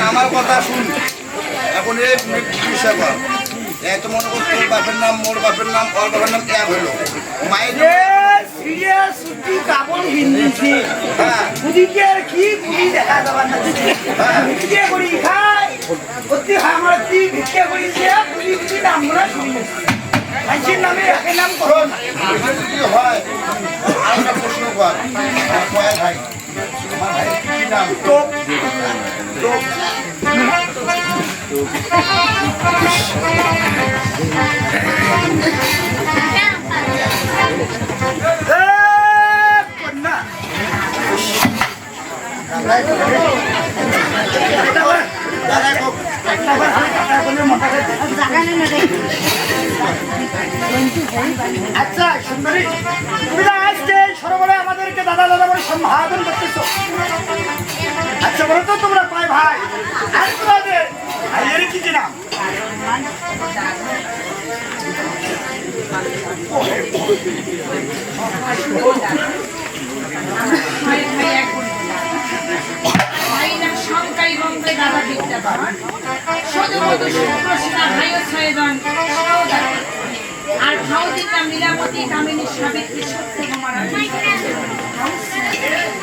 আমার কথা শুন এখন এই বিষয় কর এত মনে কর তোর বাপের নাম মোর বাপের নাম ওর বাপের নাম এক হলো মায়ের সিরিয়াস উঠি কাবল হিন্দিছি বুঝিকে আর কি বুঝি দেখা যাবার না ভিক্ষে করি খাই অতি আমার কি ভিক্ষে করি যে বুঝি বুঝি নাম না শুনি আইছির নামে একে নাম করো কি হয় আরেকটা প্রশ্ন কর কয় ভাই আমার ভাই কি নাম তো আচ্ছা সুন্দরী তুমি তো আজকে সরোবরে আমাদেরকে দাদা দাদা বলে সম্বোধন করতেছো আচ্ছা বলো তো তোমরা কয় ভাই আর তোমাদের ভাইয়ের কি কি নাম আর ভাউদির নাম লীলাবতী কামিনী সাবিত্রী সত্যভামা